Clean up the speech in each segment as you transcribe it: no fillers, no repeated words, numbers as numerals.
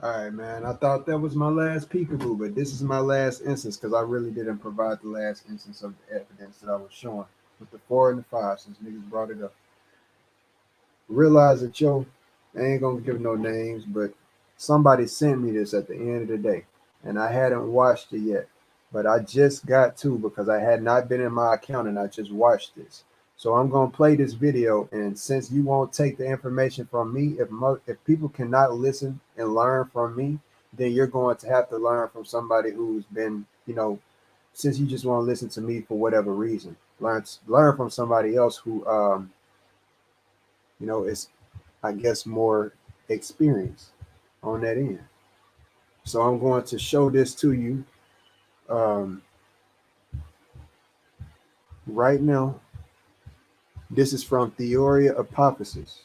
All right, man. I thought that was my last peekaboo, but this is my last instance because I really didn't provide the last instance of the evidence that I was showing with the four and the five since niggas brought it up. Realize that I ain't gonna give no names, but somebody sent me this at the end of the day, and I hadn't watched it yet. But I just got to because I had not been in my account and I just watched this. So I'm gonna play this video, and since you won't take the information from me, if people cannot listen and learn from me, then you're going to have to learn from somebody who's been, since you just want to listen to me for whatever reason, learn from somebody else who is, I guess, more experience on that end. So I'm going to show this to you um, right now. This is from Theoria Apophysis.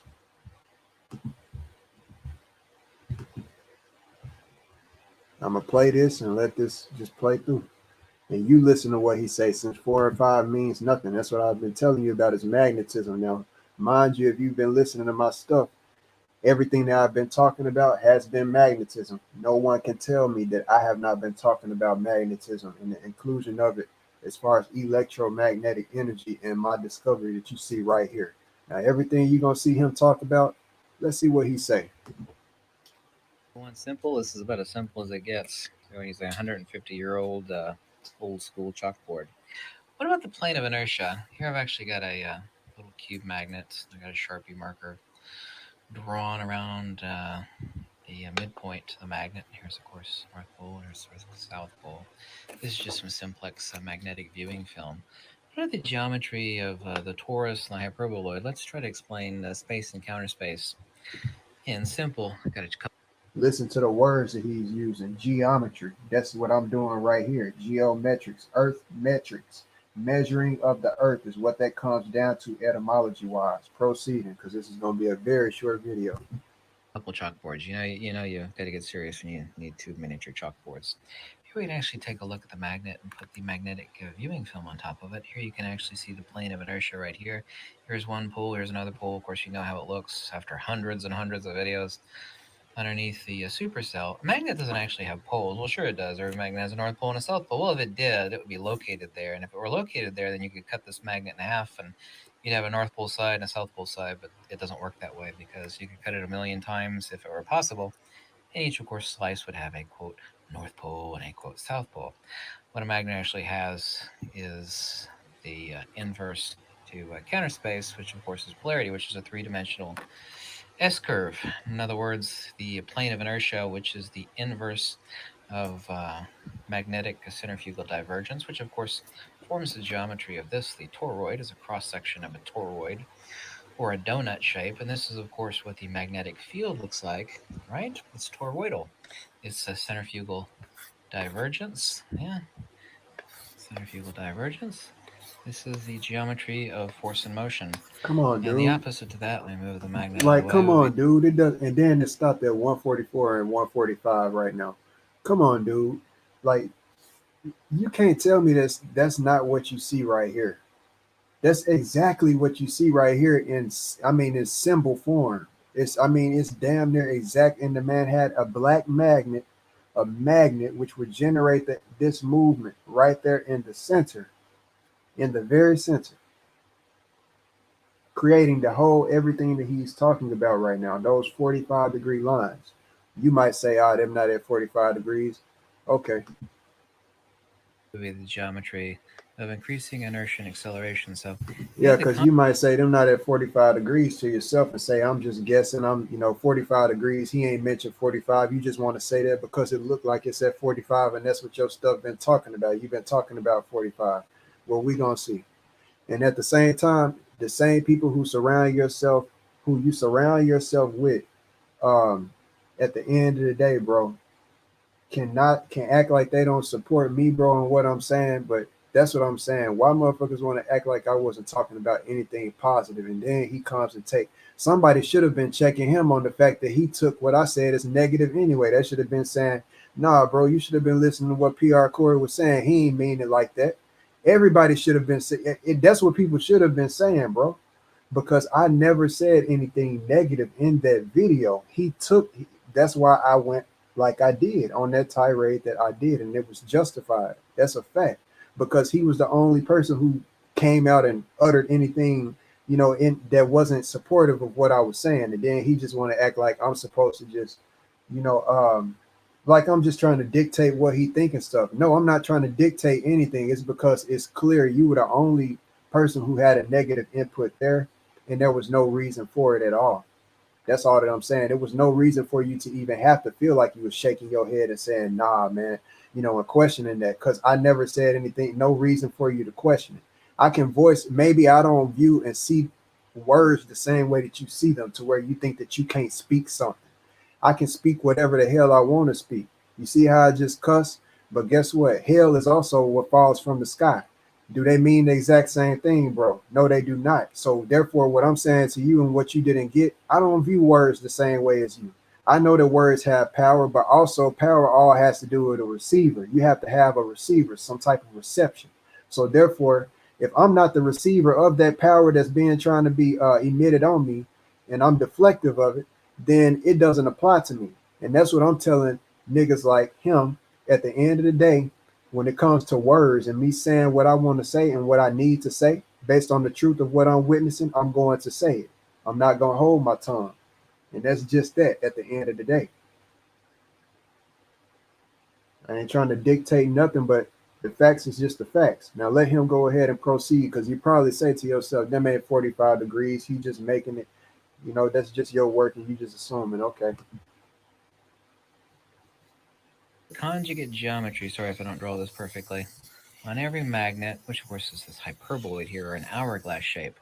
I'm gonna play this and let this just play through, and you listen to what he says. Since four and five means nothing, that's what I've been telling you about his magnetism. Now, mind you, if you've been listening to my stuff, everything that I've been talking about has been magnetism. No one can tell me that I have not been talking about magnetism and the inclusion of it as far as electromagnetic energy and my discovery that you see right here. Now, everything you're going to see him talk about, let's see what he say. One simple. This is about as simple as it gets. So he's a 150-year-old old school chalkboard. What about the plane of inertia? Here I've actually got a little cube magnet. I got a Sharpie marker drawn around the midpoint to the magnet. Here's, of course, North Pole. Here's the South Pole. This is just some simplex magnetic viewing film. What are the geometry of the torus and the hyperboloid? Let's try to explain space and counter space in simple. Got a couple. Listen to the words that he's using. Geometry. That's what I'm doing right here. Geometrics, earth metrics. Measuring of the earth is what that comes down to etymology wise. Proceeding, because this is going to be a very short video. Couple chalkboards. You got to get serious when you need two miniature chalkboards. Here we can actually take a look at the magnet and put the magnetic viewing film on top of it. Here you can actually see the plane of inertia right here. Here's one pole, here's another pole. Of course, you know how it looks after hundreds and hundreds of videos. Underneath the supercell, a magnet doesn't actually have poles. Well, sure it does. Every magnet has a north pole and a south pole. Well, if it did, it would be located there. And if it were located there, then you could cut this magnet in half and you'd have a north pole side and a south pole side, but it doesn't work that way because you could cut it a million times if it were possible. And each, of course, slice would have a quote north pole and a quote south pole. What a magnet actually has is the inverse to counter space, which of course is polarity, which is a three-dimensional S curve. In other words, the plane of inertia, which is the inverse of magnetic centrifugal divergence, which of course forms the geometry of this. The toroid is a cross section of a toroid or a donut shape, and this is of course what the magnetic field looks like, right? It's toroidal. It's a centrifugal divergence. Yeah, centrifugal divergence. This is the geometry of force and motion. Come on, And the dude. opposite to that, let me move the magnet out of Like, the way, come would be on, dude. It does, and then it stopped at 144 and 145 right now. Come on, dude. Like, you can't tell me that's not what you see right here. That's exactly what you see right here I mean, in symbol form. It's damn near exact. And the man had a black magnet, a magnet which would generate this movement right there in the center, in the very center, creating the whole everything that he's talking about right now. Those 45-degree lines. You might say, "Ah, them not at 45 degrees." Okay, the geometry of increasing inertia and acceleration. So we yeah, have the because you might say them not at 45 degrees to yourself and say, I'm just guessing. 45 degrees. He ain't mentioned 45. You just want to say that because it looked like it's at 45 and that's what your stuff been talking about. You've been talking about 45. Well, we going to see. And at the same time, the same people who you surround yourself with, um, at the end of the day, bro, can act like they don't support me, bro, and what I'm saying, but that's what I'm saying. Why motherfuckers want to act like I wasn't talking about anything positive, and then he comes and take. Somebody should have been checking him on the fact that he took what I said as negative anyway. That should have been saying, "Nah, bro, you should have been listening to what PR Corey was saying. He ain't mean it like that." Everybody should have been saying it. That's what people should have been saying, bro, because I never said anything negative in that video. That's why I went like I did on that tirade that I did, and it was justified. That's a fact because he was the only person who came out and uttered anything, in that wasn't supportive of what I was saying, and then he just want to act like I'm supposed to just, you know, like I'm just trying to dictate what he think and stuff. No, I'm not trying to dictate anything. It's because it's clear you were the only person who had a negative input there, and there was no reason for it at all. That's all that I'm saying. There was no reason for you to even have to feel like you was shaking your head and saying, nah, man, and questioning that. Because I never said anything, no reason for you to question it. I can voice, maybe I don't view and see words the same way that you see them to where you think that you can't speak something. I can speak whatever the hell I want to speak. You see how I just cuss? But guess what? Hell is also what falls from the sky. Do they mean the exact same thing, bro? No, they do not. So therefore, what I'm saying to you and what you didn't get, I don't view words the same way as you. I know that words have power, but also power all has to do with a receiver. You have to have a receiver, some type of reception. So therefore, if I'm not the receiver of that power that's being trying to be emitted on me, and I'm deflective of it, then it doesn't apply to me. And that's what I'm telling niggas like him. At the end of the day, when it comes to words and me saying what I want to say and what I need to say based on the truth of what I'm witnessing, I'm going to say it. I'm not going to hold my tongue. And that's just that at the end of the day. I ain't trying to dictate nothing, but the facts is just the facts. Now let him go ahead and proceed because you probably say to yourself, that man 45 degrees, he just making it, that's just your work and you just assuming, okay. Conjugate geometry, sorry if I don't draw this perfectly. On every magnet, which of course is this hyperboloid here, or an hourglass shape,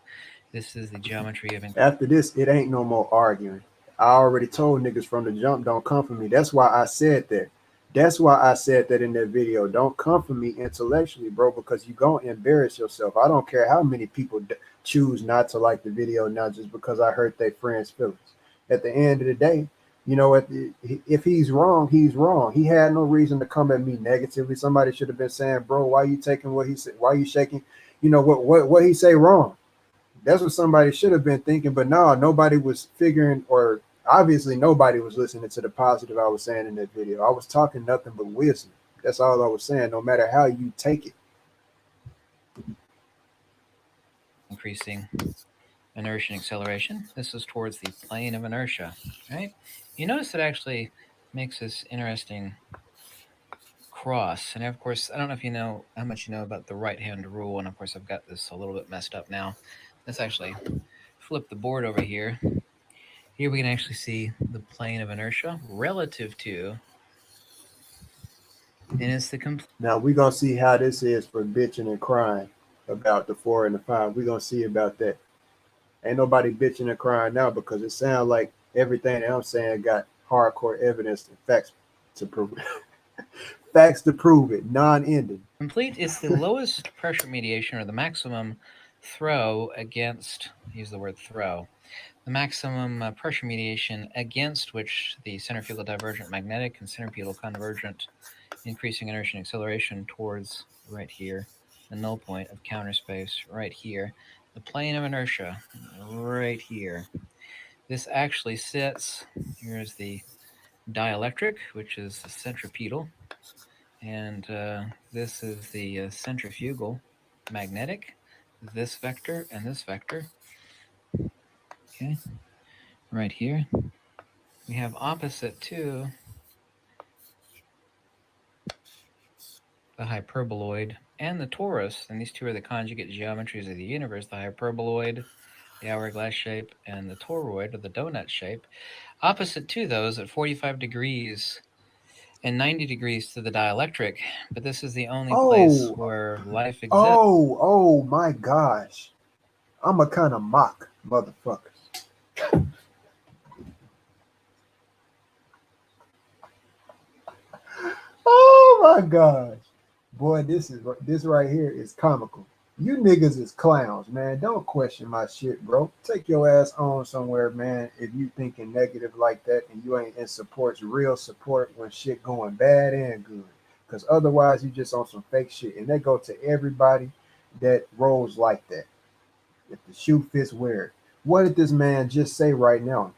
this is the geometry of. After this, it ain't no more arguing. I already told niggas from the jump, don't come for me. That's why I said that. That's why I said that in that video. Don't come for me intellectually, bro, because you gonna embarrass yourself. I don't care how many people choose not to like the video now just because I hurt their friends' feelings. At the end of the day, if he's wrong, he's wrong. He had no reason to come at me negatively. Somebody should have been saying, bro, why you taking what he said? Why you shaking? What he say wrong? That's what somebody should have been thinking, but no, nobody was figuring, or obviously nobody was listening to the positive I was saying in that video. I was talking nothing but wisdom. That's all I was saying, no matter how you take it. Increasing inertia and acceleration. This is towards the plane of inertia, right? You notice it actually makes this interesting cross. And of course, I don't know if you know how much you know about the right-hand rule, and of course I've got this a little bit messed up now. Let's actually flip the board over here. Here we can actually see the plane of inertia relative to, and it's the complete. Now we're gonna see how this is for bitching and crying about the 4 and the 5. We're gonna see about that. Ain't nobody bitching and crying now because it sounds like everything that I'm saying got hardcore evidence and facts to prove it. Facts to prove it, non-ending. Complete is the lowest pressure mediation, or the maximum throw against, use the word throw, the maximum pressure mediation against which the centrifugal divergent magnetic and centripetal convergent increasing inertia and acceleration towards right here, the null point of counter space right here, the plane of inertia right here. This actually sits, here's the dielectric, which is the centripetal, and this is the centrifugal magnetic, this vector and this vector. Okay, right here. We have opposite to the hyperboloid and the torus, and these two are the conjugate geometries of the universe, the hyperboloid, the hourglass shape, and the toroid, or the donut shape. Opposite to those at 45 degrees and 90 degrees to the dielectric, but this is the only place Oh, where life exists. oh my gosh. I'm a kind of mock motherfuckers. Oh my gosh. Boy, this right here is comical. You niggas is clowns, man. Don't question my shit, bro. Take your ass on somewhere, man. If you thinking negative like that and you ain't in support's real support when shit going bad and good. Cause otherwise you just on some fake shit. And that go to everybody that rolls like that. If the shoe fits, wear it. What did this man just say right now?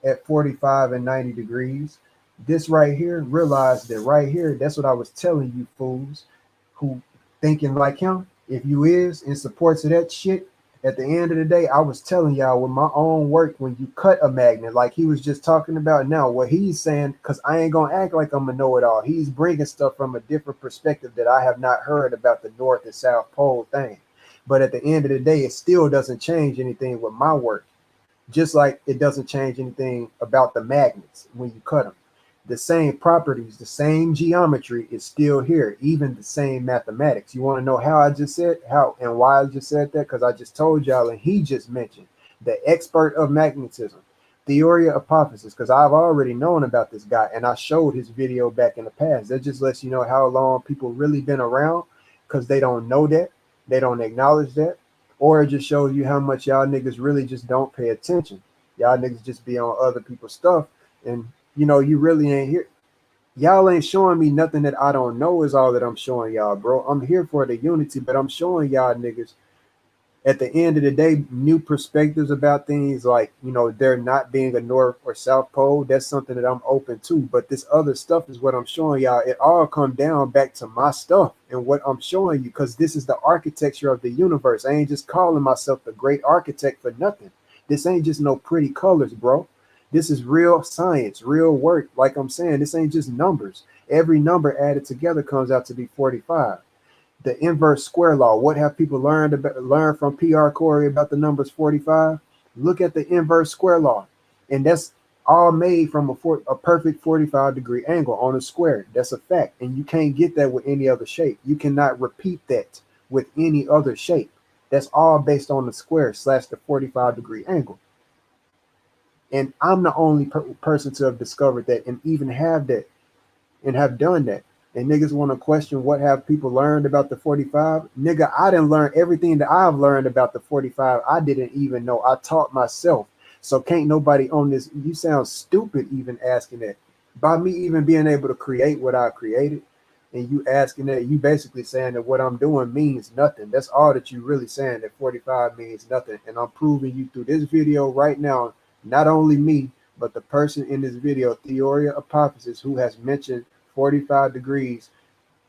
At 45 and 90 degrees, This right here, realize that right here, that's what I was telling you fools who thinking like him. If you is in supports of that shit, at the end of the day, I was telling y'all with my own work, when you cut a magnet, like he was just talking about now, what he's saying, because I ain't gonna act like I'm a know-it-all. He's bringing stuff from a different perspective that I have not heard about the North and South Pole thing. But at the end of the day, it still doesn't change anything with my work. Just like it doesn't change anything about the magnets when you cut them. The same properties, the same geometry is still here, even the same mathematics. You want to know how I just said how and why I just said that? Because I just told y'all, and he just mentioned the expert of magnetism, Theoria Apophysis, because I've already known about this guy and I showed his video back in the past. That just lets you know how long people really been around because they don't know that, they don't acknowledge that, or it just shows you how much y'all niggas really just don't pay attention. Y'all niggas just be on other people's stuff, and you really ain't here. Y'all ain't showing me nothing that I don't know is all that I'm showing y'all, bro. I'm here for the unity, but I'm showing y'all niggas at the end of the day, new perspectives about things like, there not being a North or South Pole. That's something that I'm open to. But this other stuff is what I'm showing y'all. It all come down back to my stuff and what I'm showing you, because this is the architecture of the universe. I ain't just calling myself the great architect for nothing. This ain't just no pretty colors, bro. This is real science, real work. Like I'm saying, this ain't just numbers. Every number added together comes out to be 45. The inverse square law. What have people learned from PR Corey about the numbers 45? Look at the inverse square law. And that's all made from a perfect 45-degree angle on a square. That's a fact. And you can't get that with any other shape. You cannot repeat that with any other shape. That's all based on the square slash the 45-degree angle. And I'm the only person to have discovered that and even have that and have done that. And niggas want to question what have people learned about the 45. Nigga, I didn't learn everything that I've learned about the 45. I didn't even know. I taught myself. So can't nobody on this. You sound stupid even asking that. By me even being able to create what I created, and you asking that, you basically saying that what I'm doing means nothing. That's all that you really saying, that 45 means nothing. And I'm proving you through this video right now, not only me, but the person in this video, Theoria Apophysis, who has mentioned 45 degrees,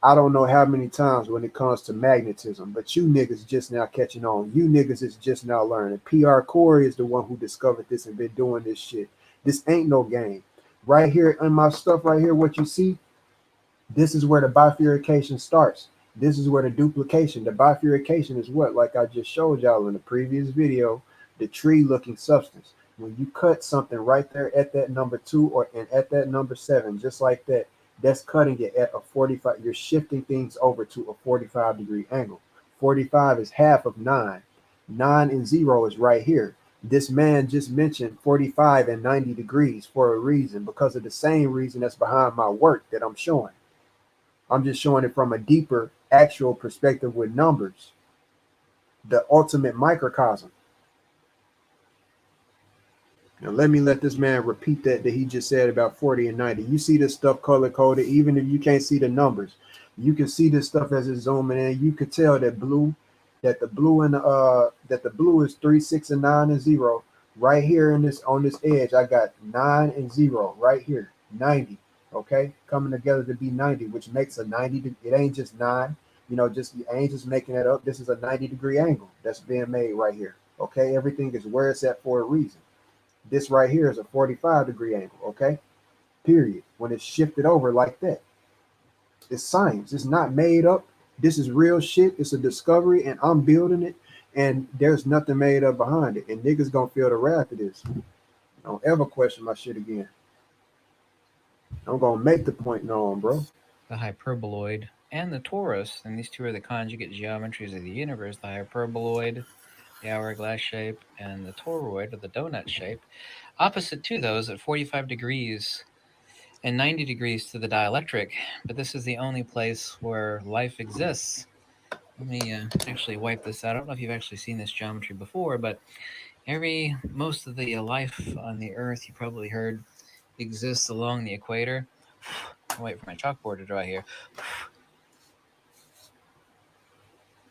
I don't know how many times when it comes to magnetism, but you niggas just now catching on. You niggas is just now learning. PR Corey is the one who discovered this and been doing this shit. This ain't no game. Right here in my stuff, right here, what you see, this is where the bifurcation starts. This is where the duplication, the bifurcation is what, like I just showed y'all in the previous video, the tree looking substance. When you cut something right there at that number 2 or and at that number 7, just like that, that's cutting it at a 45. You're shifting things over to a 45-degree angle. 45 is half of 9. 9 and 0 is right here. This man just mentioned 45 and 90 degrees for a reason, because of the same reason that's behind my work that I'm showing. I'm just showing it from a deeper, actual perspective with numbers, the ultimate microcosm. Now let this man repeat that he just said about 40 and 90. You see this stuff color coded, even if you can't see the numbers. You can see this stuff as it's zooming in. You could tell that the blue and that the blue is 3, 6, and 9 and 0. Right here in this on this edge, I got 9 and 0 right here, 90. Okay, coming together to be 90, which makes a 90. It ain't just 9. Just you ain't just making that up. This is a 90-degree angle that's being made right here. Okay, everything is where it's at for a reason. This right here is a 45-degree angle, okay? Period. When it's shifted over like that. It's science. It's not made up. This is real shit. It's a discovery, and I'm building it, and there's nothing made up behind it. And niggas gonna feel the wrath of this. Don't ever question my shit again. I'm gonna make the point known, bro. The hyperboloid and the torus, and these two are the conjugate geometries of the universe, the hyperboloid, the hourglass shape, and the toroid, or the donut shape. Opposite to those at 45 degrees and 90 degrees to the dielectric, but this is the only place where life exists. Let me actually wipe this out. I don't know if you've actually seen this geometry before, but most of the life on the Earth, you probably heard, exists along the equator. I'll wait for my chalkboard to dry here.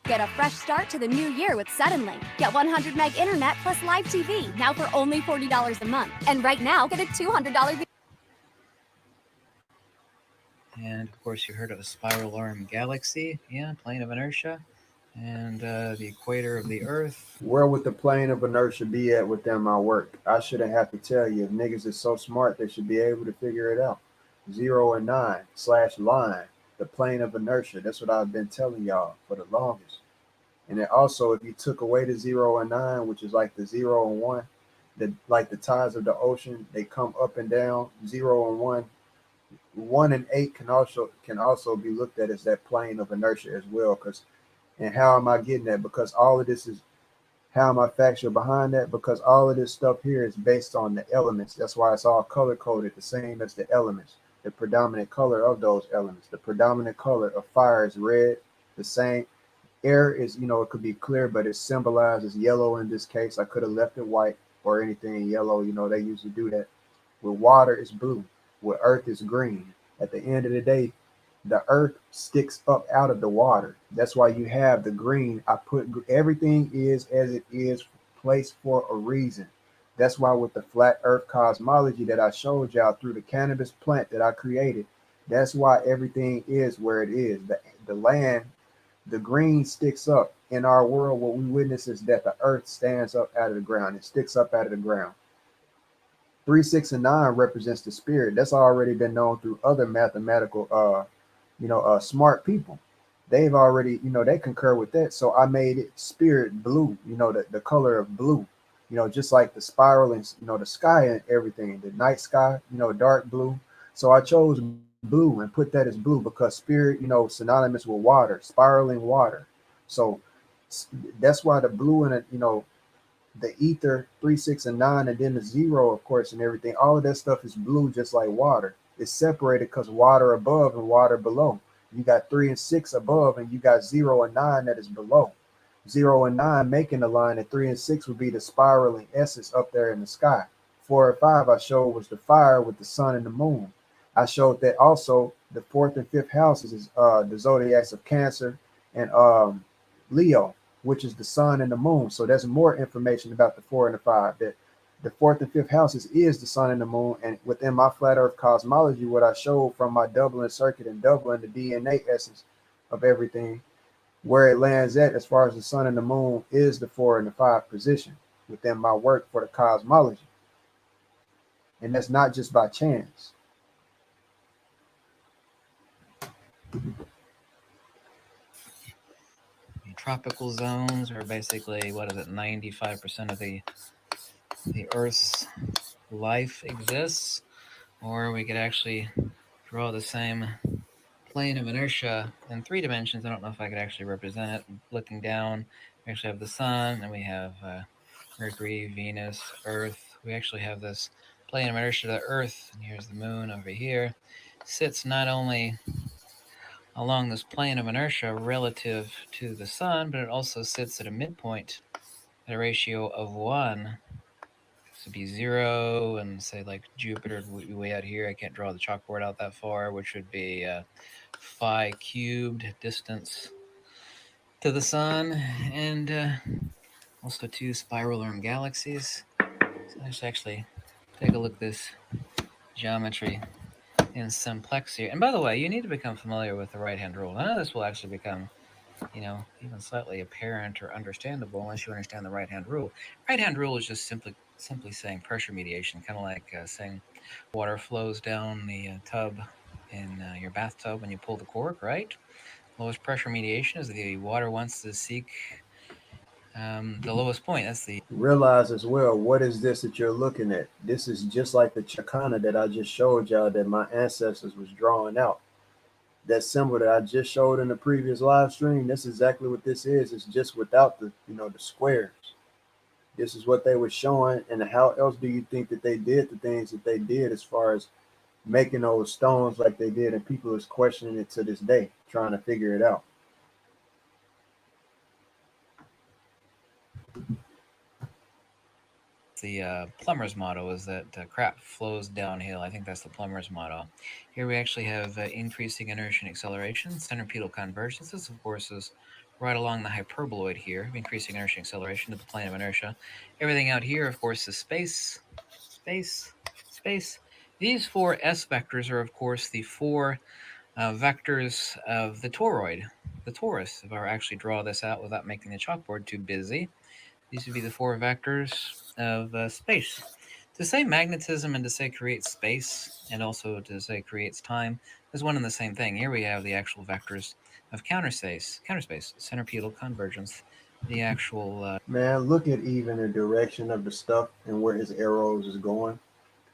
Get a fresh start to the new year with Suddenlink. Get 100 meg internet plus live TV now for only $40 a month. And right now, get a $200 And of course, you heard of a spiral arm galaxy, yeah, plane of inertia, and the equator of the Earth. Where would the plane of inertia be at within my work? I shouldn't have to tell you. If niggas is so smart, they should be able to figure it out. 0 and 9 slash line, the plane of inertia. That's what I've been telling y'all for the longest. And then also, if you took away the 0 and 9, which is like the 0 and 1, the like the tides of the ocean, they come up and down. 0 and 1, 1 and 8 can also be looked at as that plane of inertia as well. Because and how am I getting that? Because all of this is how am I factual behind that? Because all of this stuff here is based on the elements. That's why it's all color coded the same as the elements. The predominant color of those elements. The predominant color of fire is red. The same air is, it could be clear, but it's symbolized as yellow in this case. I could have left it white or anything yellow. They usually do that. With water, it's blue. With earth, it's green. At the end of the day, the earth sticks up out of the water. That's why you have the green. I put everything is as it is, placed for a reason. That's why with the flat earth cosmology that I showed y'all through the cannabis plant that I created, that's why everything is where it is. The land, the green sticks up. In our world, what we witness is that the earth stands up out of the ground. It sticks up out of the ground. 3, 6, and 9 represents the spirit. That's already been known through other mathematical smart people. They've already, they concur with that. So I made it spirit blue, the color of blue, just like the spiral and, the sky and everything, the night sky, dark blue. So I chose blue and put that as blue because spirit, synonymous with water, spiraling water. So that's why the blue and it, the ether 3, 6, and 9, and then the 0, of course, and everything. All of that stuff is blue, just like water. It's separated because water above and water below. You got 3 and 6 above, and you got 0 and 9 that is below. 0 and 9 making the line, and 3 and 6 would be the spiraling essence up there in the sky. 4 and 5 I showed was the fire with the sun and the moon. I showed that also the fourth and fifth houses is the zodiacs of Cancer and Leo, which is the sun and the moon. So there's more information about the 4 and the 5. That the fourth and fifth houses is the sun and the moon. And within my flat earth cosmology, what I showed from my doubling circuit and doubling the DNA essence of everything, where it lands at as far as the sun and the moon is the 4 and the 5 position within my work for the cosmology. And that's not just by chance. The tropical zones are basically, what is it, 95% of the Earth's life exists. Or we could actually draw the same plane of inertia in 3 dimensions. I don't know if I could actually represent it. Looking down, we actually have the sun, and we have Mercury, Venus, Earth. We actually have this plane of inertia to Earth, and here's the moon over here. Sits not only along this plane of inertia relative to the sun, but it also sits at a midpoint at a ratio of 1. So be 0, and say like Jupiter would be way out here. I can't draw the chalkboard out that far, which would be phi cubed distance to the sun, and also 2 spiral arm galaxies. So let's actually take a look at this geometry in simplex here. And by the way, you need to become familiar with the right hand rule. None of this will actually become, even slightly apparent or understandable unless you understand the right hand rule. Right hand rule is just simply saying pressure mediation, kind of like saying water flows down the tub in your bathtub when you pull the cork, right? Lowest pressure mediation is the water wants to seek the lowest point. That's the Realize as well, what is this that you're looking at? This is just like the Chakana that I just showed y'all that my ancestors was drawing out. That symbol that I just showed in the previous live stream, that's exactly what this is. It's just without the squares. This is what they were showing. And how else do you think that they did the things that they did as far as making those stones like they did? And people is questioning it to this day, trying to figure it out. plumber's motto is that crap flows downhill. I think that's the plumber's motto. Here we actually have increasing inertia and acceleration. Centripetal convergence, this of course is right along the hyperboloid here, increasing inertia and acceleration to the plane of inertia. Everything out here, of course, is space, space, space. These 4 s vectors are, of course, the 4 vectors of the toroid, the torus. If I were actually draw this out without making the chalkboard too busy, these would be the 4 vectors of space. To say magnetism and to say creates space and also to say creates time is one and the same thing. Here we have the actual vectors of counterspace, centripetal convergence, the actual Man, look at even the direction of the stuff and where his arrows is going.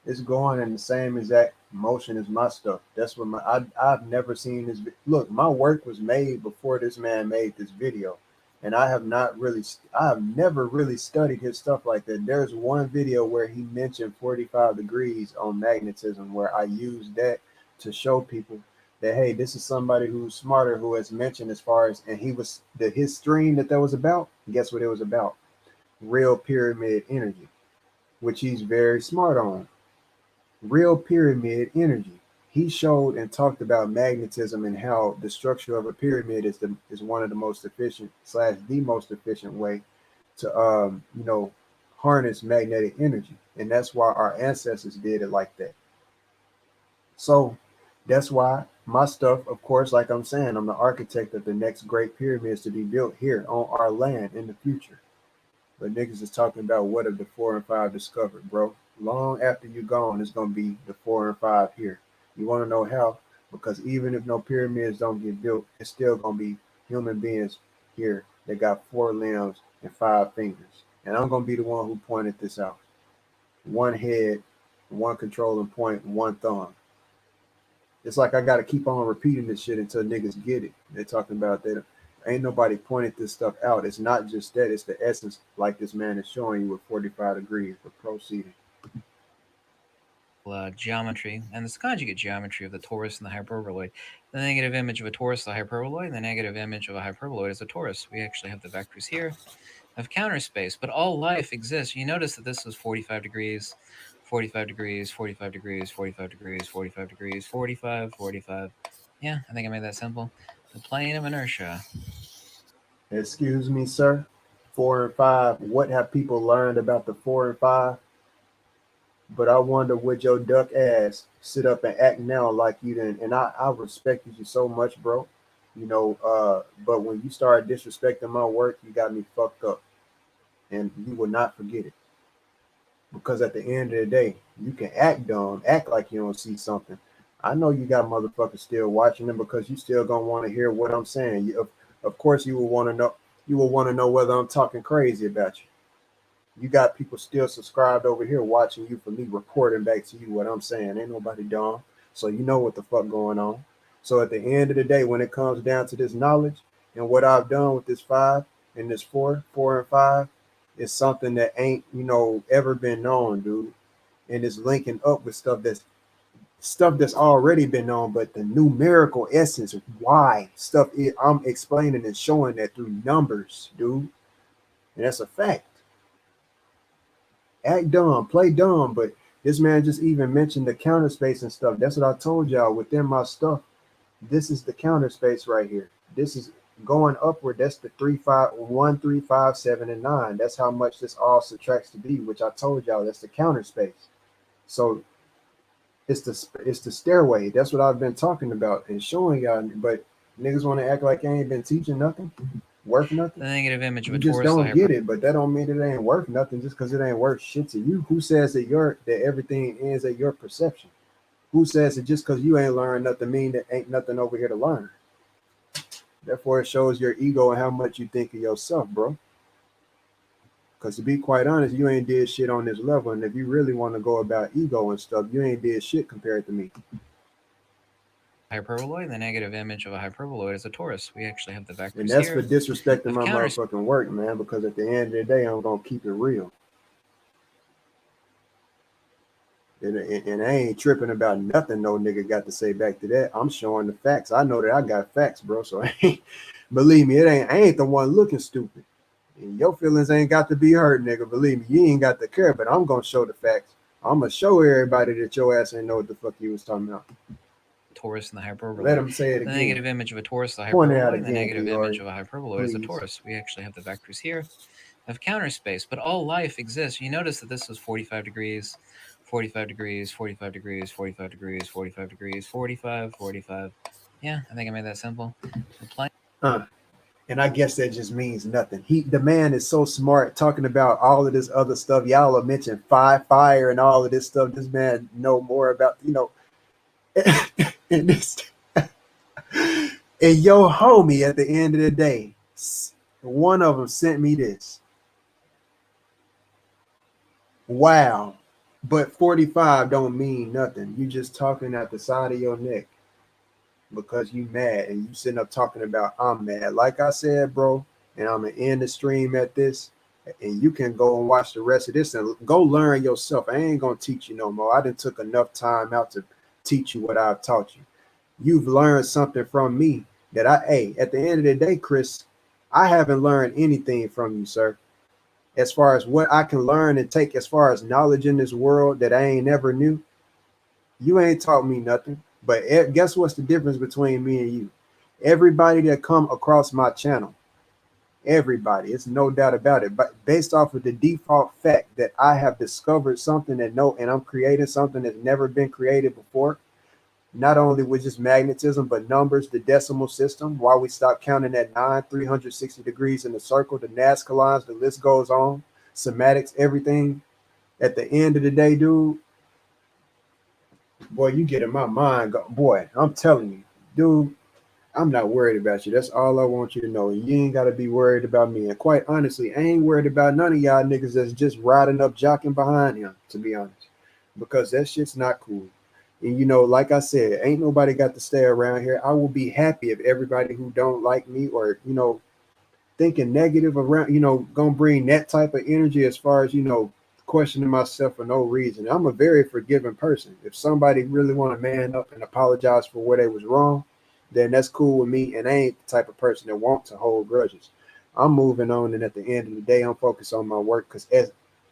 It's going in the same exact motion as my stuff. That's what I've never seen this. Look, my work was made before this man made this video, and I have never really studied his stuff like that. There's one video where he mentioned 45 degrees on magnetism, where I used that to show people that hey, this is somebody who's smarter who has mentioned as far as, and he was his stream that was about. Guess what it was about? Real pyramid energy, which he's very smart on. Real pyramid energy. He showed and talked about magnetism and how the structure of a pyramid is one of the most efficient slash the most efficient way to harness magnetic energy, and that's why our ancestors did it like that. So that's why my stuff, of course, like I'm saying, I'm the architect of the next great pyramids to be built here on our land in the future. But niggas is talking about what if the 4 and 5 discovered, bro. Long after you're gone, it's gonna be the 4 and 5 here. You wanna know how? Because even if no pyramids don't get built, it's still gonna be human beings here that got 4 limbs and 5 fingers. And I'm gonna be the one who pointed this out. One head, one controlling point, one thumb. It's like I gotta keep on repeating this shit until niggas get it. They're talking about that ain't nobody pointed this stuff out. It's not just that, it's the essence, like this man is showing you with 45 degrees, but proceeding. geometry, and it's conjugate geometry of the torus and the hyperboloid. The negative image of a torus is a hyperboloid, and the negative image of a hyperboloid is a torus. We actually have the vectors here of counter space, but all life exists. You notice that this was 45 degrees, 45 degrees, 45 degrees, 45 degrees, 45 degrees, 45, 45. Yeah, I think I made that simple. The plane of inertia. Excuse me, sir. 4 and 5. What have people learned about the 4 and 5? But I wonder would your duck ass sit up and act now like you didn't. And I respected you so much, bro. But when you started disrespecting my work, you got me fucked up. And you will not forget it. Because at the end of the day, you can act dumb, act like you don't see something. I know you got motherfuckers still watching them because you still gonna want to hear what I'm saying. Of course, you will want to know. You will want to know whether I'm talking crazy about you. You got people still subscribed over here watching you for me reporting back to you what I'm saying. Ain't nobody dumb, so you know what the fuck going on. So at the end of the day, when it comes down to this knowledge and what I've done with this 5 and this 4 and 5, is something that ain't ever been known, dude. And it's linking up with stuff that's already been known, but the numerical essence of why I'm explaining and showing that through numbers, dude. And that's a fact. Act dumb, play dumb, but this man just even mentioned the counter space and stuff. That's what I told y'all within my stuff. This is the counter space right here. This is going upward. That's the 3, 5, 1, 3, 5, 7, and 9. That's how much this all subtracts to be, which I told y'all that's the counter space. So it's the stairway. That's what I've been talking about and showing y'all. But niggas want to act like I ain't been teaching nothing, worth nothing. The negative image of You a just torus. don't get it, but that don't mean it ain't worth nothing just because it ain't worth shit to you. Who says that everything ends at your perception? Who says that just because you ain't learned nothing mean that ain't nothing over here to learn? Therefore, it shows your ego and how much you think of yourself, bro. Because to be quite honest, you ain't did shit on this level. And if you really want to go about ego and stuff, you ain't did shit compared to me. Hyperboloid. The negative image of a hyperboloid is a torus. We actually have the vectors And that's here for disrespecting my counters. motherfucking work, man. Because at the end of the day, I'm gonna keep it real. And I ain't tripping about nothing no nigga got to say back to that. I'm showing the facts. I know that I got facts, bro. So believe me, I ain't the one looking stupid. And your feelings ain't got to be hurt, nigga. Believe me, you ain't got to care, but I'm gonna show the facts. I'm gonna show everybody that your ass ain't know what the fuck you was talking about. Torus and the hyperboloid. Let him say it The again. negative image of a torus, the Point it out hyperboloid. The again, negative image Dior, of a hyperboloid is a please. torus. We actually have the vectors here of counter space, but all life exists. You notice that this was 45 degrees, 45 degrees, 45 degrees, 45 degrees, 45 degrees, 45, 45. Yeah, I think I made that simple. The plane. And I guess that just means nothing. The man is so smart talking about all of this other stuff. Y'all are mentioning fire and all of this stuff. This man know more about, and this and yo homie at the end of the day, one of them sent me this. Wow. But 45 don't mean nothing. You just talking out the side of your neck because you mad and you sitting up talking about I'm mad. Like I said, bro, and I'm gonna end the stream at this, and you can go and watch the rest of this and go learn yourself. I ain't gonna teach you no more. I done took enough time out to teach you what I've taught you. You've learned something from me that at the end of the day, Chris, I haven't learned anything from you, sir. As far as what I can learn and take as far as knowledge in this world that I ain't never knew, you ain't taught me nothing. But guess what's the difference between me and you? Everybody that come across my channel, everybody, it's no doubt about it. But based off of the default fact that I have discovered something and I'm creating something that's never been created before, not only with just magnetism, but numbers, the decimal system, why we stop counting at 360 degrees in the circle, the Nazca lines, the list goes on, somatics, everything. At the end of the day, dude, boy, you get in my mind. Boy, I'm telling you, dude, I'm not worried about you. That's all I want you to know. You ain't got to be worried about me. And quite honestly, I ain't worried about none of y'all niggas that's just riding up, jocking behind him, to be honest, because that shit's not cool. And like I said, ain't nobody got to stay around here. I will be happy if everybody who don't like me or thinking negative around, gonna bring that type of energy as far as questioning myself for no reason. I'm a very forgiving person. If somebody really want to man up and apologize for where they was wrong, then that's cool with me. And I ain't the type of person that wants to hold grudges. I'm moving on, and at the end of the day, I'm focused on my work because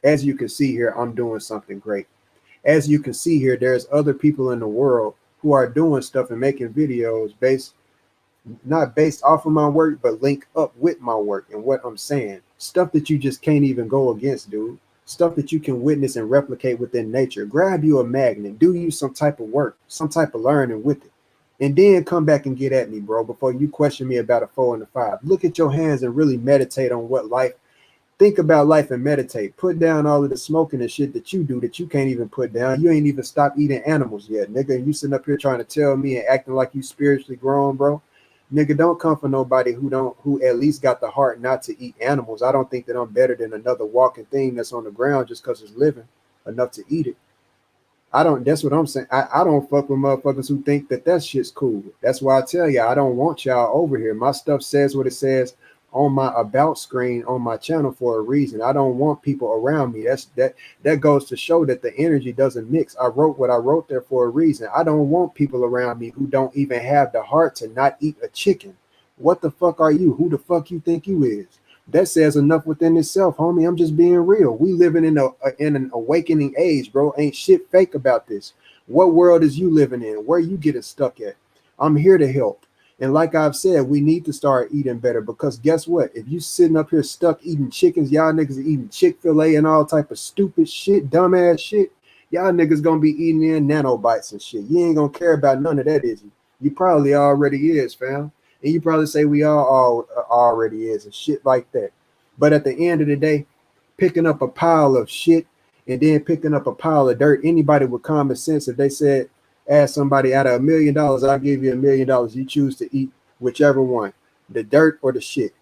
as you can see here, I'm doing something great. As you can see here, there's other people in the world who are doing stuff and making videos not based off of my work, but link up with my work and what I'm saying. Stuff that you just can't even go against, dude. Stuff that you can witness and replicate within nature. Grab you a magnet, do you some type of work, some type of learning with it. And then come back and get at me, bro, before you question me about a 4 and a 5. Look at your hands and really meditate on what life. Think about life and meditate. Put down all of the smoking and shit that you do that you can't even put down. You ain't even stopped eating animals yet, nigga. And you sitting up here trying to tell me and acting like you spiritually grown, bro. Nigga, don't come for nobody who at least got the heart not to eat animals. I don't think that I'm better than another walking thing that's on the ground just because it's living enough to eat it. I don't. That's what I'm saying. I don't fuck with motherfuckers who think that shit's cool. That's why I tell you I don't want y'all over here. My stuff says what it says on my about screen on my channel for a reason. I don't want people around me. That goes to show that the energy doesn't mix. I wrote what I wrote there for a reason. I don't want people around me who don't even have the heart to not eat a chicken. What the fuck are you? Who the fuck you think you is? That says enough within itself, homie. I'm just being real. We living in an awakening age, bro. Ain't shit fake about this. What world is you living in? Where you getting stuck at? I'm here to help. And like I've said, we need to start eating better because guess what? If you sitting up here stuck eating chickens, y'all niggas are eating Chick-fil-A and all type of stupid shit, dumbass shit. Y'all niggas gonna be eating in nanobites and shit. You ain't gonna care about none of that, is you? You probably already is, fam. And you probably say we all already is and shit like that. But at the end of the day, picking up a pile of shit and then picking up a pile of dirt, anybody with common sense, if they said, ask somebody out of $1 million, I'll give you $1 million. You choose to eat whichever one, the dirt or the shit.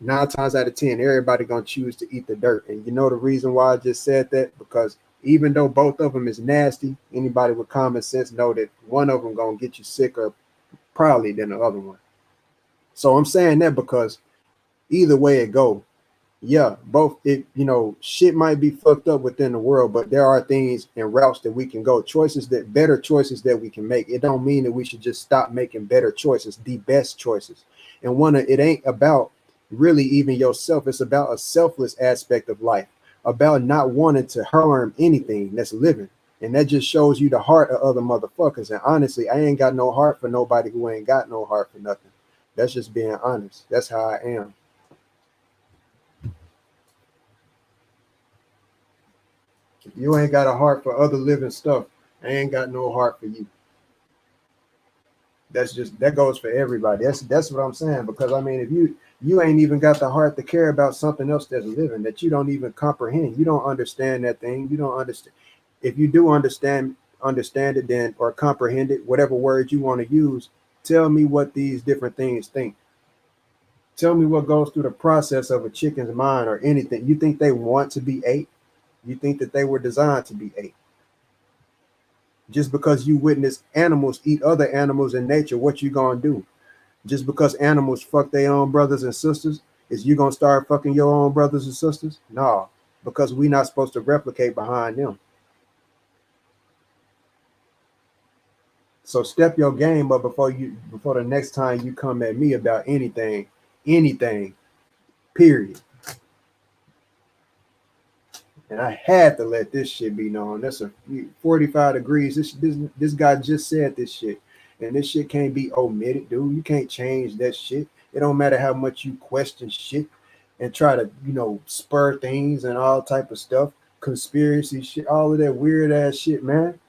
9 times out of 10, everybody gonna choose to eat the dirt. And you know the reason why I just said that? Because even though both of them is nasty, anybody with common sense know that one of them gonna get you sicker probably than the other one. So I'm saying that because either way it go, yeah, both shit might be fucked up within the world, but there are things and routes that we can go, better choices that we can make. It don't mean that we should just stop making better choices, the best choices. And it ain't about really even yourself. It's about a selfless aspect of life, about not wanting to harm anything that's living. And that just shows you the heart of other motherfuckers. And honestly, I ain't got no heart for nobody who ain't got no heart for nothing. That's just being honest. That's how I am. If you ain't got a heart for other living stuff, I ain't got no heart for you. That goes for everybody. That's what I'm saying. Because I mean, if you ain't even got the heart to care about something else that's living that you don't even comprehend, you don't understand that thing. You don't understand. If you do understand it, then or comprehend it, whatever words you want to use, tell me what these different things think. Tell me what goes through the process of a chicken's mind or anything. You think they want to be ate? You think that they were designed to be ate? Just because you witness animals eat other animals in nature, what you gonna do? Just because animals fuck their own brothers and sisters, is you gonna start fucking your own brothers and sisters? No, because we not supposed to replicate behind them. So step your game up before the next time you come at me about anything, period. And I had to let this shit be known. That's a 45 degrees. This guy just said this shit. And this shit can't be omitted, dude. You can't change that shit. It don't matter how much you question shit and try to, spur things and all type of stuff, conspiracy shit, all of that weird ass shit, man.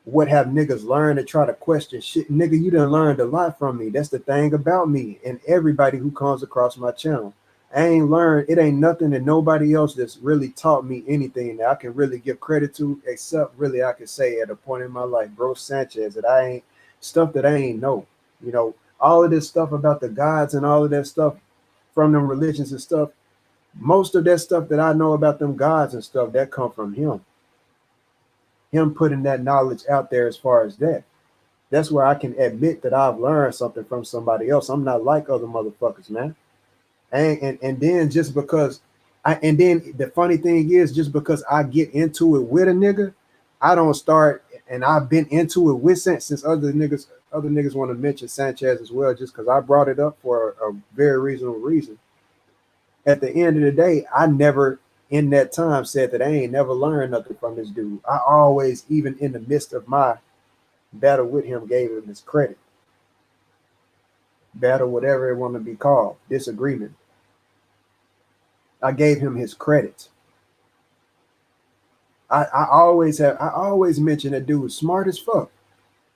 What have niggas learned to try to question shit? Nigga, you done learned a lot from me. That's the thing about me and everybody who comes across my channel. I ain't learned, it ain't nothing that nobody else that's really taught me anything that I can really give credit to, except really I can say at a point in my life, bro Sanchez, that I ain't stuff that I ain't know. All of this stuff about the gods and all of that stuff from them religions and stuff. Most of that stuff that I know about them gods and stuff, that come from him putting that knowledge out there as far as that. That's where I can admit that I've learned something from somebody else. I'm not like other motherfuckers, man. And then just because and then the funny thing is, just because I get into it with a nigga, I don't start, and I've been into it with since other niggas want to mention Sanchez as well, just because I brought it up for a very reasonable reason. At the end of the day, I never in that time said that I ain't never learned nothing from this dude. I always, even in the midst of my battle with him, gave him his credit. Battle, whatever it want to be called, disagreement. I gave him his credit. I always mention that dude was smart as fuck.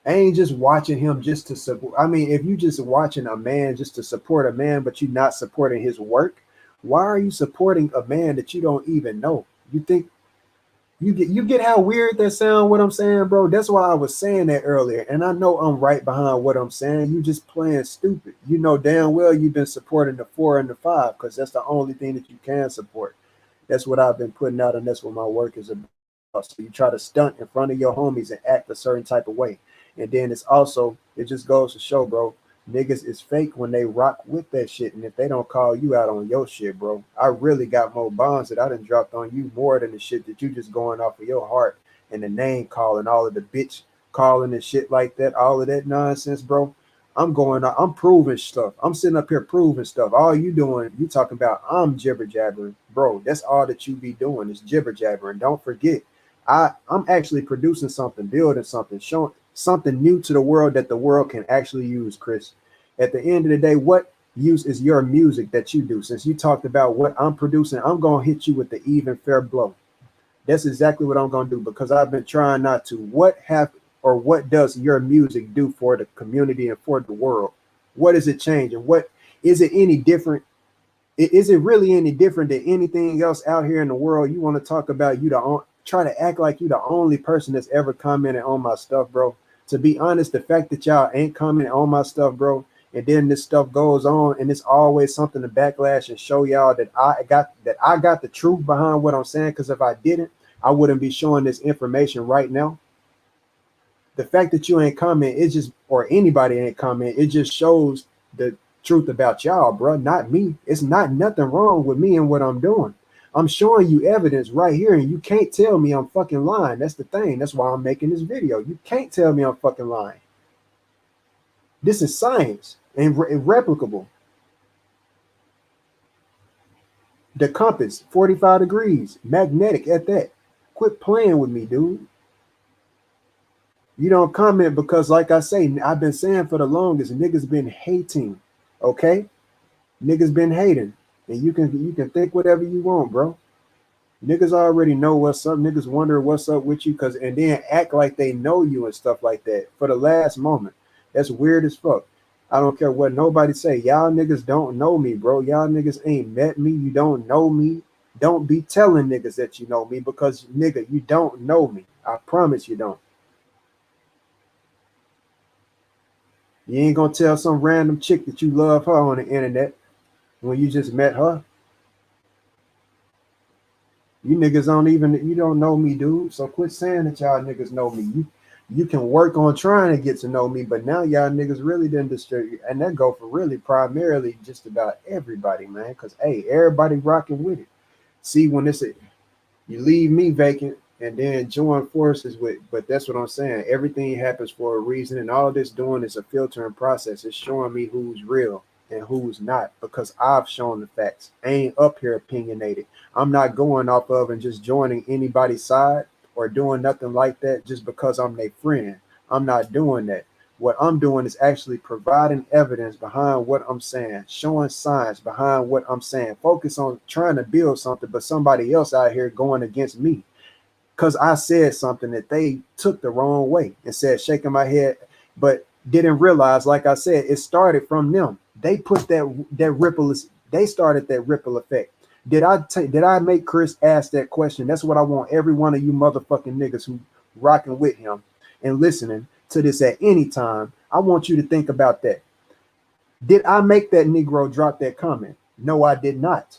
I ain't just watching him just to support. I mean, if you just watching a man just to support a man, but you're not supporting his work, why are you supporting a man that you don't even know? You think you get how weird that sound, what I'm saying, bro? That's why I was saying that earlier. And I know I'm right behind what I'm saying. You just playing stupid. You know damn well you've been supporting the 4 and the 5 because that's the only thing that you can support. That's what I've been putting out, and that's what my work is about. So you try to stunt in front of your homies and act a certain type of way. And then it just goes to show, bro, niggas is fake when they rock with that shit. And if they don't call you out on your shit, bro, I really got more bombs that I done dropped on you more than the shit that you just going off of your heart and the name calling, all of the bitch calling and shit like that, all of that nonsense, bro. I'm proving stuff. I'm sitting up here proving stuff. All you doing, you talking about I'm jibber jabbering, bro. That's all that you be doing is jibber jabbering. Don't forget, I'm actually producing something, building something, showing something new to the world that the world can actually use, Chris. At the end of the day, what use is your music that you do? Since you talked about what I'm producing, I'm going to hit you with the even fair blow. That's exactly what I'm going to do because I've been trying not to. What does your music do for the community and for the world? What is it changing? What is it any different? Is it really any different than anything else out here in the world? You want to talk about try to act like you the only person that's ever commented on my stuff, bro. To be honest, the fact that y'all ain't commenting on my stuff, bro, and then this stuff goes on and it's always something to backlash and show y'all that I got the truth behind what I'm saying. Because if I didn't, I wouldn't be showing this information right now. The fact that you ain't comment, it just, or anybody ain't comment, it just shows the truth about y'all, bro, not me. It's not nothing wrong with me and what I'm doing. I'm showing you evidence right here, and you can't tell me I'm fucking lying. That's the thing. That's why I'm making this video. You can't tell me I'm fucking lying. This is science and replicable. The compass, 45 degrees, magnetic at that. Quit playing with me, dude. You don't comment because, like I say, I've been saying for the longest, niggas been hating. Okay, niggas been hating, and you can think whatever you want, bro. Niggas already know what's up. Niggas wonder what's up with you, and then act like they know you and stuff like that for the last moment. That's weird as fuck. I don't care what nobody say. Y'all niggas don't know me, bro. Y'all niggas ain't met me. You don't know me. Don't be telling niggas that you know me because nigga, you don't know me. I promise you don't. You ain't gonna tell some random chick that you love her on the internet when you just met her. You niggas don't even you don't know me, dude. So quit saying that y'all niggas know me. You can work on trying to get to know me, but now y'all niggas really didn't distribute, and that go for really primarily just about everybody, man. Cause hey, everybody rocking with it. See, when it's a, you leave me vacant and then join forces with, but that's what I'm saying. Everything happens for a reason, and all this doing is a filtering process. It's showing me who's real and who's not because I've shown the facts. I ain't up here opinionated. I'm not going off of and just joining anybody's side or doing nothing like that just because I'm their friend. I'm not doing that. What I'm doing is actually providing evidence behind what I'm saying, showing science behind what I'm saying. Focus on trying to build something, but somebody else out here going against me because I said something that they took the wrong way and said, shaking my head, but didn't realize, like I said, it started from them. They put that ripple, they started that ripple effect. Did I make Chris ask that question? That's what I want every one of you motherfucking niggas who rocking with him and listening to this at any time. I want you to think about that. Did I make that Negro drop that comment? No, I did not.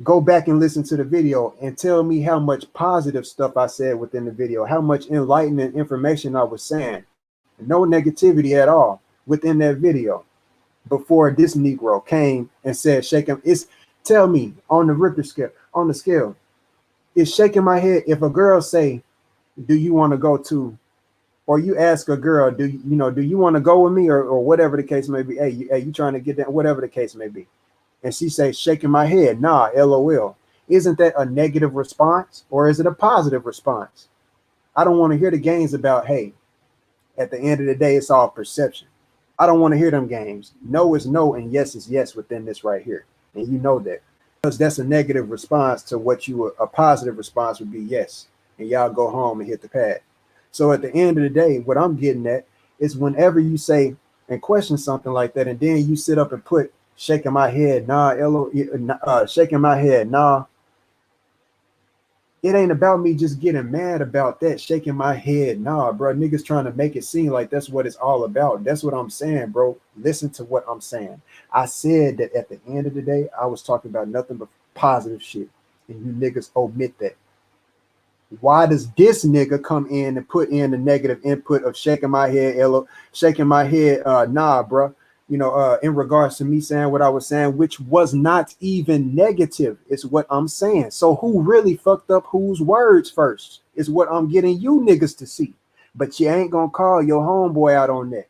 Go back and listen to the video and tell me how much positive stuff I said within the video, how much enlightening information I was saying. No negativity at all within that video before this Negro came and said, shake him. It's tell me on the Richter scale, on the scale, it's shaking my head. If a girl say, do you want to go to, or you ask a girl, do you want to go with me or whatever the case may be? Hey, you trying to get that, whatever the case may be. And she says, shaking my head, nah, LOL. Isn't that a negative response or is it a positive response? I don't want to hear the games about, hey, at the end of the day, it's all perception. I don't want to hear them games. No is no and yes is yes within this right here. And you know that because that's a negative response to what you a positive response would be yes. And y'all go home and hit the pad. So at the end of the day, what I'm getting at is whenever you say and question something like that, and then you sit up and put shaking my head, nah, shaking my head, nah. It ain't about me just getting mad about that, shaking my head. Nah, bro, niggas trying to make it seem like that's what it's all about. That's what I'm saying, bro. Listen to what I'm saying. I said that at the end of the day, I was talking about nothing but positive shit. And you niggas omit that. Why does this nigga come in and put in the negative input of shaking my head, shaking my head, nah, bro. In regards to me saying what I was saying, which was not even negative, is what I'm saying. So who really fucked up whose words first is what I'm getting you niggas to see. But you ain't gonna call your homeboy out on that.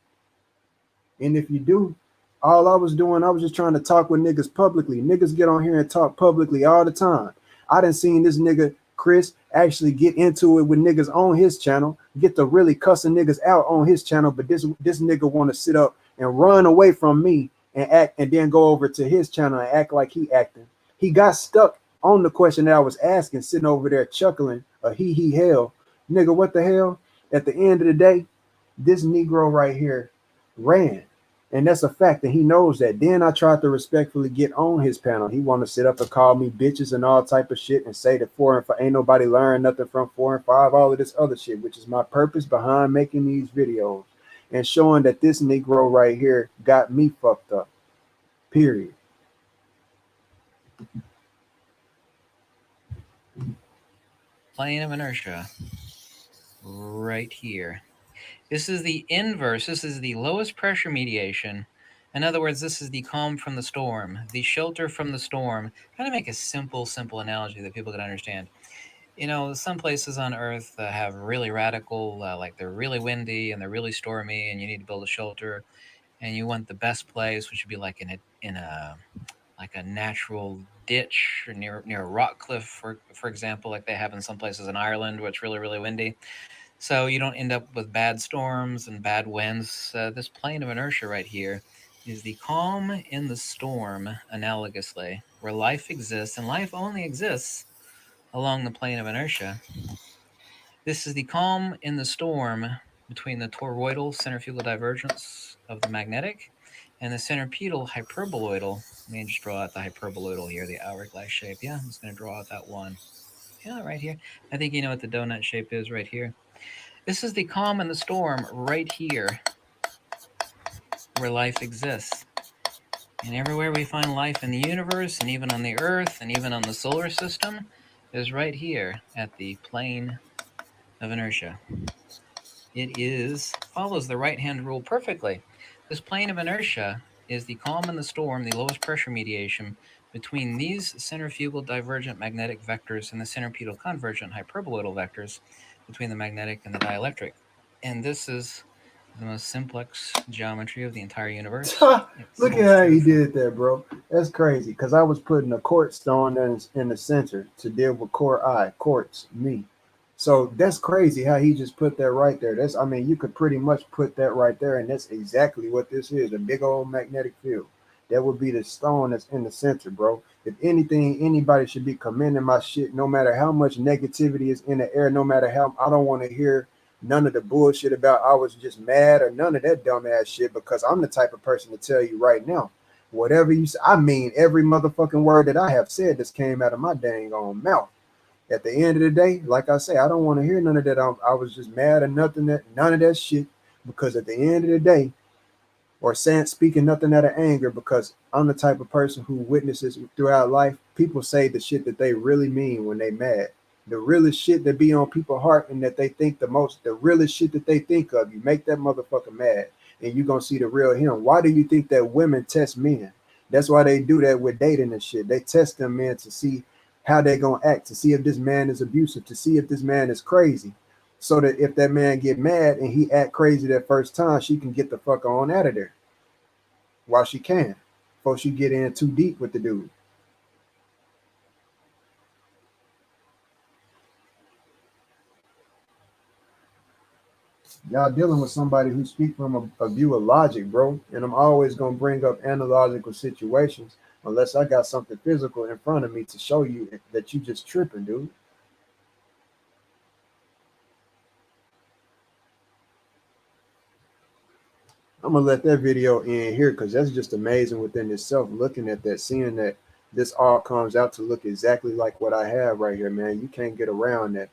And if you do, all I was doing, I was just trying to talk with niggas publicly. Niggas get on here and talk publicly all the time. I done seen this nigga Chris actually get into it with niggas on his channel, get to really cussing niggas out on his channel, but this nigga want to sit up and run away from me and act and then go over to his channel and act like he acting. He got stuck on the question that I was asking, sitting over there chuckling, a he hell. Nigga, what the hell? At the end of the day, this Negro right here ran. And that's a fact, and he knows that. Then I tried to respectfully get on his panel. He want to sit up and call me bitches and all type of shit and say that 4 and 5 ain't nobody learn nothing from 4 and 5, all of this other shit, which is my purpose behind making these videos and showing that this Negro right here got me fucked up. Period. Plane of inertia right here. This is the inverse. This is the lowest pressure mediation. In other words, this is the calm from the storm, the shelter from the storm. Trying to make a simple analogy that people can understand. Some places on Earth have really radical, like they're really windy and they're really stormy, and you need to build a shelter, and you want the best place, which would be like in a like a natural ditch or near a rock cliff, for example, like they have in some places in Ireland, where it's really windy. So you don't end up with bad storms and bad winds. This plane of inertia right here is the calm in the storm, analogously, where life exists, and life only exists along the plane of inertia. This is the calm in the storm between the toroidal centrifugal divergence of the magnetic and the centripetal hyperboloidal. Let me just draw out the hyperboloidal here, the hourglass shape. Yeah, I'm just going to draw out that one. Yeah, right here. I think you know what the donut shape is right here. This is the calm and the storm right here where life exists. And everywhere we find life in the universe, and even on the Earth, and even on the solar system, is right here at the plane of inertia. It follows the right-hand rule perfectly. This plane of inertia is the calm and the storm, the lowest pressure mediation between these centrifugal divergent magnetic vectors and the centripetal convergent hyperboloidal vectors between the magnetic and the dielectric. And this is the most simplex geometry of the entire universe. Look at how he did that, bro. That's crazy. Because I was putting a quartz stone in the center to deal with core I, quartz, me. So that's crazy how he just put that right there. I mean, you could pretty much put that right there, and that's exactly what this is, a big old magnetic field. That would be the stone that's in the center, bro. If anything, anybody should be commending my shit, no matter how much negativity is in the air, no matter how, I don't want to hear none of the bullshit about I was just mad or none of that dumbass shit, because I'm the type of person to tell you right now, whatever you say, I mean every motherfucking word that I have said that's came out of my dang on mouth. At the end of the day, like I say, I don't want to hear none of that. I was just mad or nothing, that none of that shit, because at the end of the day, or saying speaking nothing out of anger, because I'm the type of person who witnesses throughout life. People say the shit that they really mean when they mad. The realest shit that be on people's heart and that they think the most, the realest shit that they think of, you make that motherfucker mad, and you gonna see the real him. Why do you think that women test men? That's why they do that with dating and shit. They test them men to see how they gonna act, to see if this man is abusive, to see if this man is crazy, so that if that man get mad and he act crazy that first time, she can get the fuck on out of there while she can, before she get in too deep with the dude. Y'all dealing with somebody who speak from a view of logic, bro. And I'm always gonna bring up analogical situations unless I got something physical in front of me to show you that you just tripping, dude. I'm gonna let that video in here because that's just amazing within itself. Looking at that, seeing that this all comes out to look exactly like what I have right here, man. You can't get around that.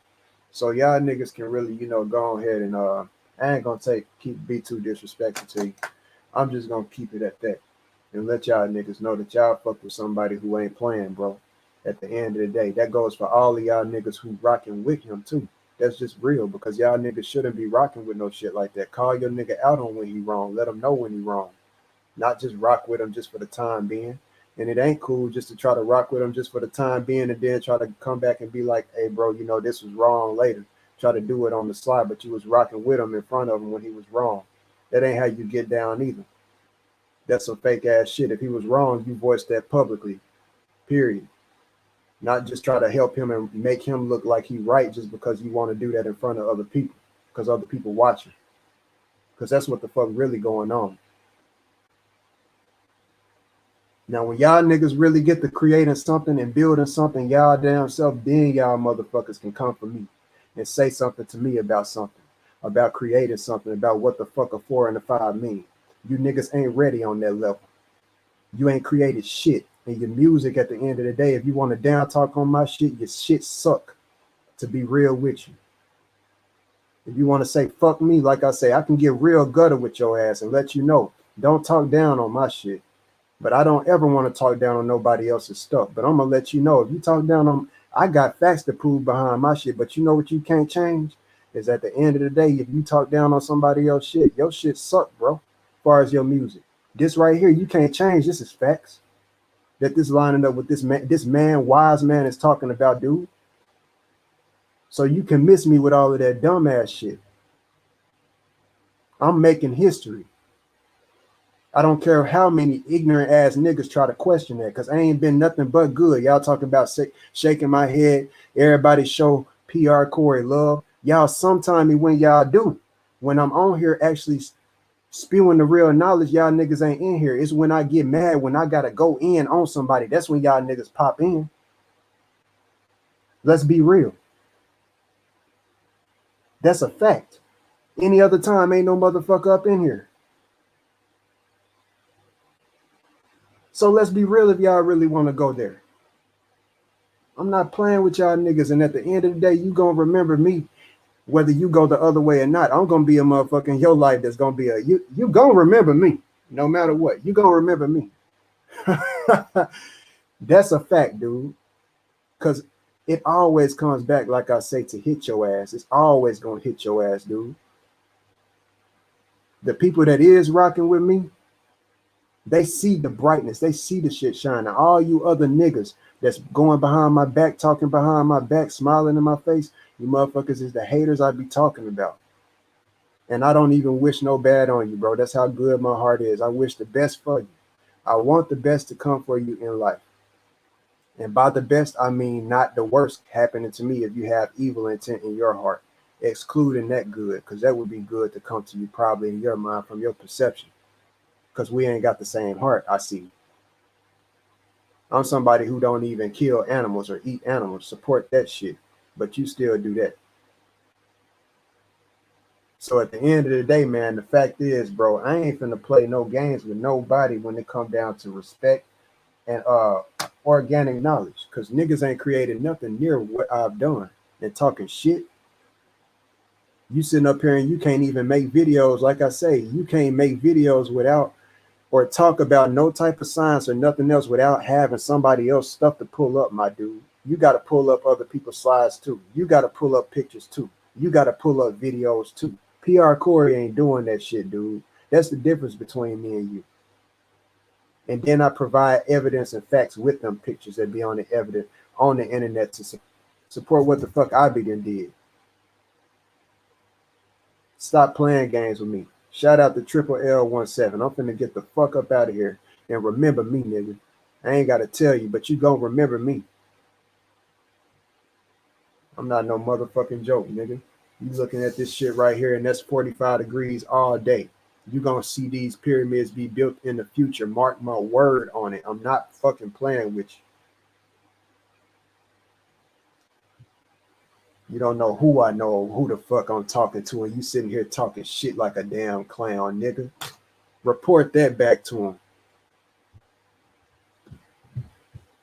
So y'all niggas can really, go ahead and I ain't gonna be too disrespectful to you. I'm just gonna keep it at that and let y'all niggas know that y'all fuck with somebody who ain't playing, bro. At the end of the day, that goes for all of y'all niggas who rocking with him too. That's just real, because y'all niggas shouldn't be rocking with no shit like that. Call your nigga out on when he wrong. Let him know when he wrong. Not just rock with him just for the time being. And it ain't cool just to try to rock with him just for the time being and then try to come back and be like, hey, bro, this was wrong later. Try to do it on the slide, but you was rocking with him in front of him when he was wrong. That ain't how you get down either. That's some fake ass shit. If he was wrong, you voiced that publicly, period. Not just try to help him and make him look like he right just because you want to do that in front of other people, because other people watching. Because that's what the fuck really going on. Now, when y'all niggas really get to creating something and building something y'all damn self, then y'all motherfuckers can come for me and say something to me about something, about creating something, about what the fuck a 4 and a 5 mean. You niggas ain't ready on that level. You ain't created shit. And your music, at the end of the day, if you want to down talk on my shit, your shit suck, to be real with you. If you want to say fuck me, like I say, I can get real gutter with your ass and let you know, don't talk down on my shit. But I don't ever want to talk down on nobody else's stuff. But I'm gonna let you know, if you talk down on, I got facts to prove behind my shit. But you know what you can't change is, at the end of the day, if you talk down on somebody else's shit, your shit suck, bro. As far as your music, this right here, you can't change. This is facts. That this lining up with this man, wise man, is talking about, dude. So you can miss me with all of that dumbass shit. I'm making history. I don't care how many ignorant ass niggas try to question that, because I ain't been nothing but good. Y'all talking about shaking my head. Everybody show PR Corey love. Y'all sometime when y'all do. When I'm on here actually spewing the real knowledge, y'all niggas ain't in here. It's when I get mad, when I gotta go in on somebody. That's when y'all niggas pop in. Let's be real. That's a fact. Any other time, ain't no motherfucker up in here. So let's be real if y'all really want to go there. I'm not playing with y'all niggas, and at the end of the day, you gonna remember me, whether you go the other way or not. I'm gonna be a motherfucker in your life that's gonna be a you gonna remember me, no matter what. You gonna remember me. That's a fact, dude. Cause it always comes back, like I say, to hit your ass. It's always gonna hit your ass, dude. The people that is rocking with me, they see the brightness. They see the shit shining. All you other niggas that's going behind my back, talking behind my back, smiling in my face, you motherfuckers is the haters I be talking about. And I don't even wish no bad on you, bro. That's how good my heart is. I wish the best for you. I want the best to come for you in life. And by the best, I mean not the worst happening to me if you have evil intent in your heart, excluding that good, because that would be good to come to you probably in your mind from your perception. Because we ain't got the same heart, I see. I'm somebody who don't even kill animals or eat animals, support that shit, but you still do that. So at the end of the day, man, the fact is, bro, I ain't finna play no games with nobody when it come down to respect and organic knowledge, because niggas ain't created nothing near what I've done. And talking shit, you sitting up here and you can't even make videos. Like I say, you can't make videos without or talk about no type of science or nothing else without having somebody else stuff to pull up, my dude. You got to pull up other people's slides too. You got to pull up pictures too. You got to pull up videos too. PR Corey ain't doing that shit, dude. That's the difference between me and you. And then I provide evidence and facts with them pictures that be on the evidence on the internet to support what the fuck I be done did. Stop playing games with me. Shout out to Triple L17. I'm finna get the fuck up out of here and remember me, nigga. I ain't gotta tell you, but you gonna remember me. I'm not no motherfucking joke, nigga. You looking at this shit right here, and that's 45 degrees all day. You gonna see these pyramids be built in the future. Mark my word on it. I'm not fucking playing with you. You don't know who I know, who the fuck I'm talking to, and you sitting here talking shit like a damn clown, nigga. Report that back to him.